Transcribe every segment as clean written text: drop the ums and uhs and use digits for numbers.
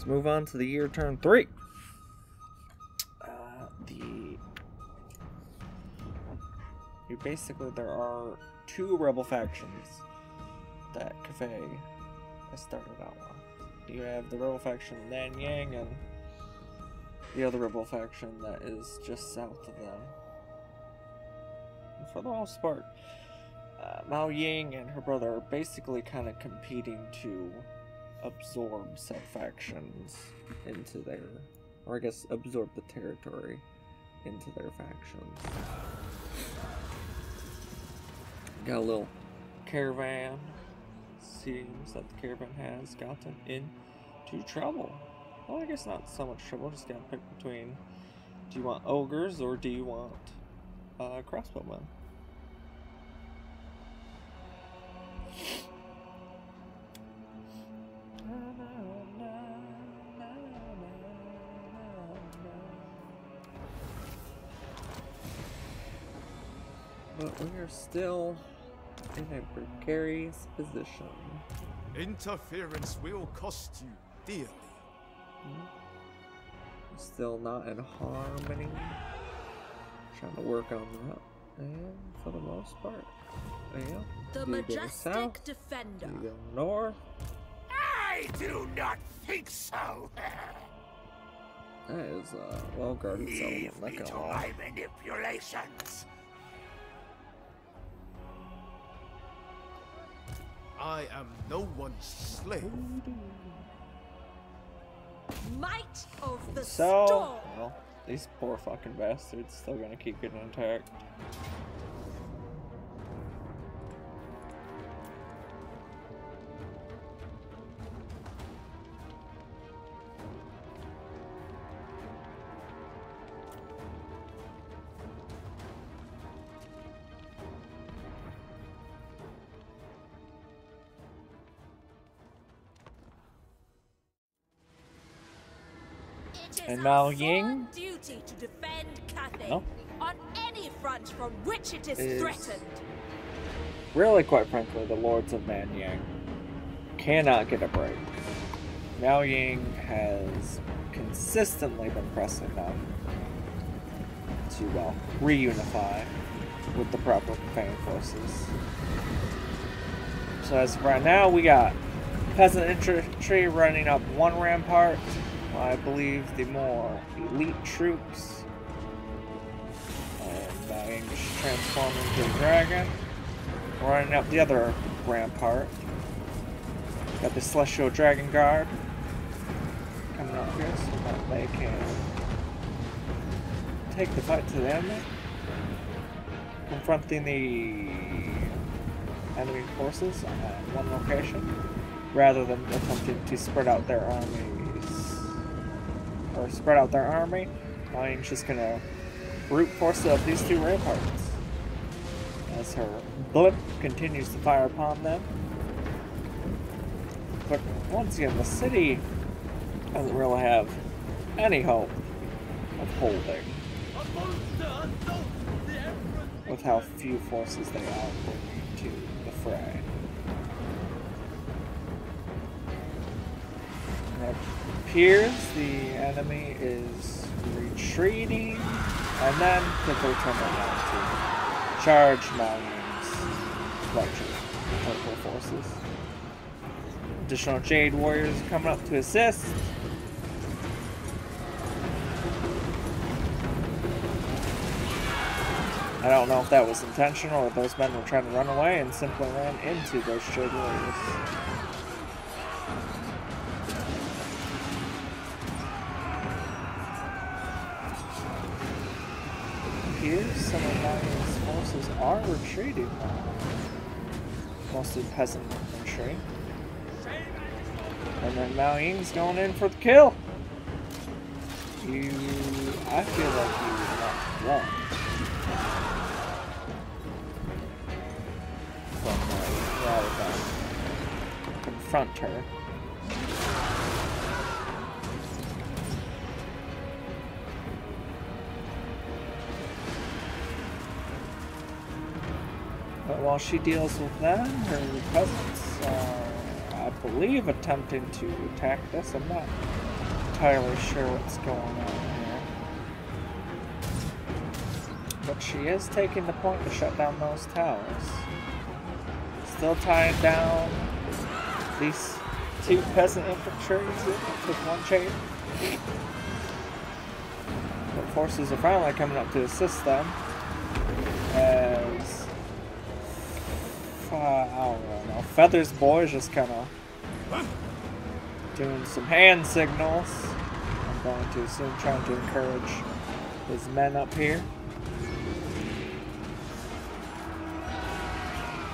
Let's move on to the year turn 3. There are 2 rebel factions that Cathay has started out on. You have the rebel faction Nanyang and the other rebel faction that is just south of them. And for the most part, Mao Ying and her brother are basically kind of competing to absorb said factions into their, or I guess absorb the territory into their factions. Got a little caravan. Seems that the caravan has gotten into trouble. Well, I guess not so much trouble, just gotta pick between, do you want ogres or do you want crossbowmen? But we are still in a precarious position. Interference will cost you dearly. Still not in harmony. Trying to work on that. And for the most part, yeah. The majestic defender. You go north. I do not think so. That is a well-guarded settlement. Leave me to my manipulations. I am no one's slave. Might of the storm. Well, these poor fucking bastards still gonna keep getting attacked. And Mao Ying duty to defend Cathay on any front from which it is threatened. Really, quite frankly, the Lords of Nanyang cannot get a break. Mao Ying has consistently been pressing them to, well, reunify with the proper Cathay forces. So as of right now, we got peasant infantry running up one rampart. I believe the more elite troops, and Mao Ying just transforming into a dragon, running up the other rampart. Got the Celestial Dragon Guard coming up here so that they can take the fight to the enemy, confronting the enemy forces on one location, rather than attempting to spread out their armies. Or spread out their army. Mao Ying's just gonna brute force up these 2 ramparts as her blimp continues to fire upon them. But once again, the city doesn't really have any hope of holding with how few forces they are bringing to the fray. It appears the enemy is retreating, and then quickly turn around to charge Mao Ying's local forces. Additional Jade Warriors coming up to assist. I don't know if that was intentional or those men were trying to run away and simply ran into those Jade Warriors. Here, some of Mao Ying's forces are retreating now. Mostly peasant infantry. And then Mao Ying's going in for the kill. I feel like you would not run from her rather than confront her. But while she deals with them, her peasants are, I believe, attempting to attack this. I'm not entirely sure what's going on here. But she is taking the point to shut down those towers. Still tying down these two peasant infantry with one chain. But forces are finally coming up to assist them. As I don't know, Feather's boy is just kind of doing some hand signals. I'm going to assume trying to encourage his men up here.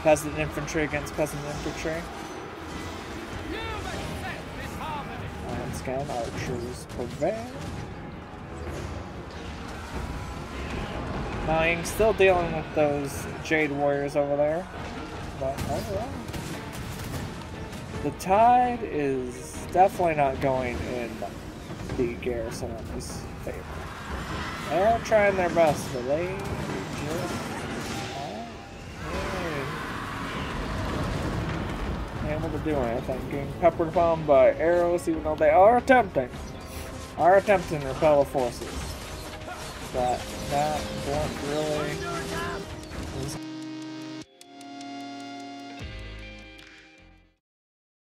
Peasant infantry against peasant infantry. Once again, archers prevail. Ying's still dealing with those Jade Warriors over there. But overall, the tide is definitely not going in the garrison army's favor. They're trying their best, but they just aren't able to do anything. Getting peppered upon by arrows, even though they are attempting to repel the forces. But that won't really